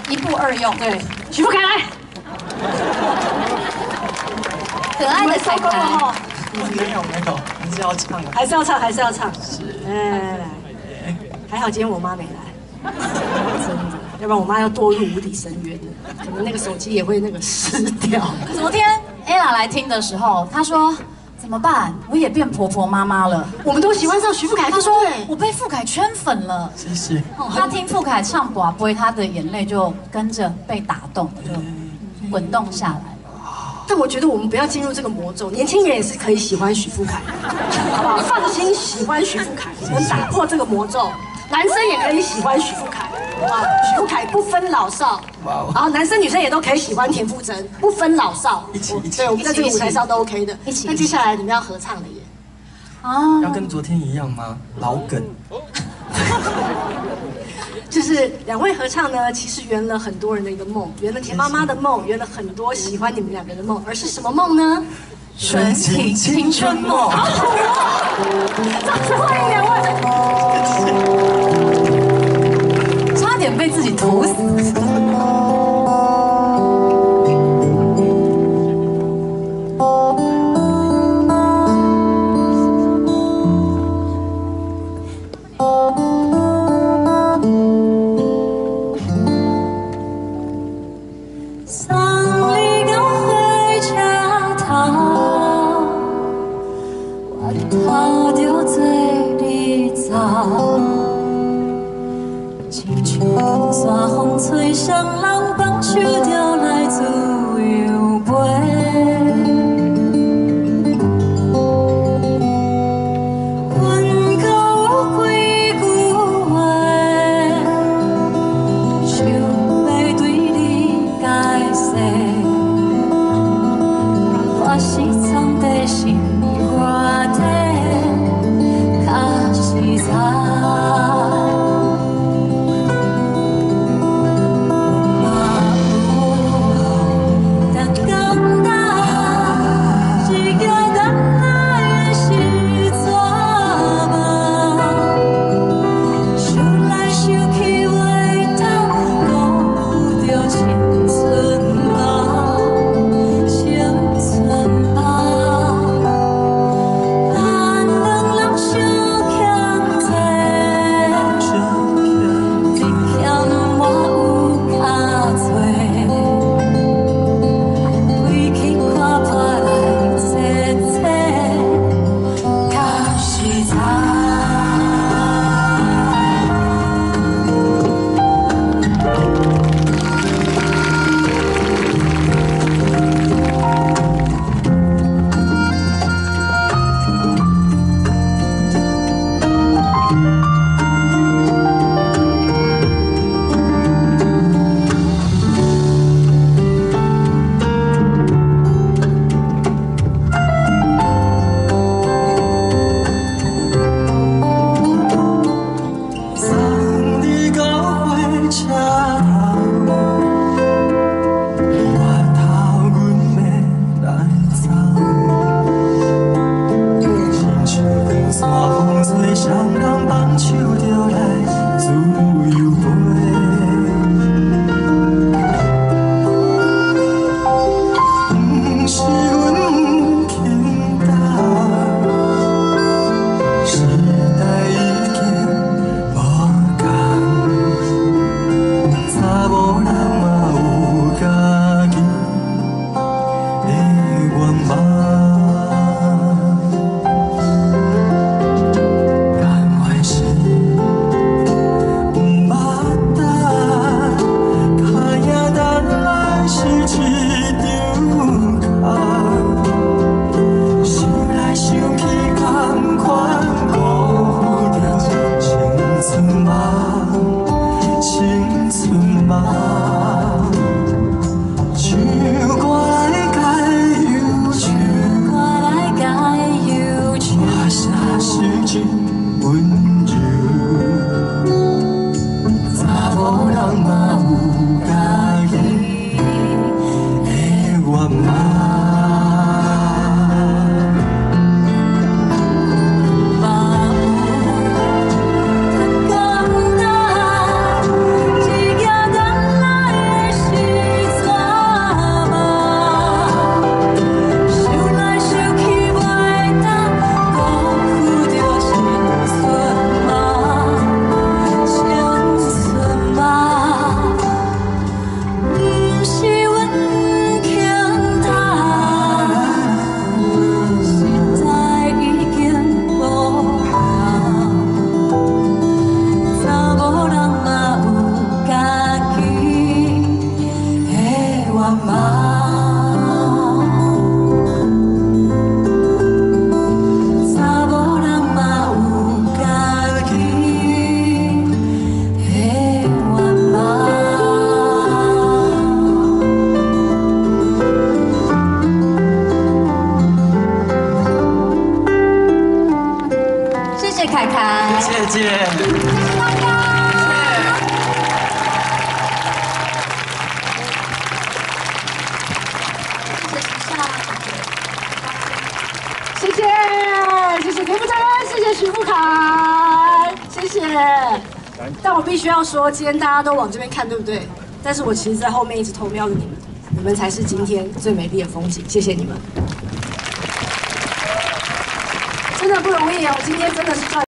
一步二用。对，许富凯来，可爱的凯凯。没有，还是要唱啊。还是要唱，还是要唱。是。来，还好今天我妈没来，真的，要不然我妈要堕入无底深渊的，可能那个手机也会那个湿掉。昨天 Ella 来听的时候，她说。怎么办？我也变婆婆妈妈了。我们都喜欢上徐富凯，她说我被富凯圈粉了。谢谢。她听富凯唱《寡杯》，她的眼泪就跟着被打动，就滚动下来。但我觉得我们不要进入这个魔咒，年轻人也是可以喜欢许富凯，好不好？放心喜欢许富凯，能打破这个魔咒。男生也可以喜欢许富凯，好不好？许富凯不分老少，然后男生女生也都可以喜欢田馥甄，不分老少。一起。对，我们在这个舞台上都 OK 的。一起。那接下来你们要合唱了耶。啊。要跟昨天一样吗？老梗。就是两位合唱呢，其实圆了很多人的一个梦，圆了田妈妈的梦，圆了很多喜欢你们两个的梦，而是什么梦呢？纯情青春梦。掌声欢迎两位。差点被自己涂死。山风吹双人放手着来自由飞。阮口有几句话，想要对你解释，我是藏在心肝底，较实在。凯凯，谢谢。大家。谢谢，谢谢田馥甄，谢谢许富凯，谢谢。但我必须要说，今天大家都往这边看，对不对？但是我其实在后面一直偷瞄着你们，你们才是今天最美丽的风景。谢谢你们，真的不容易哦，今天真的是赚。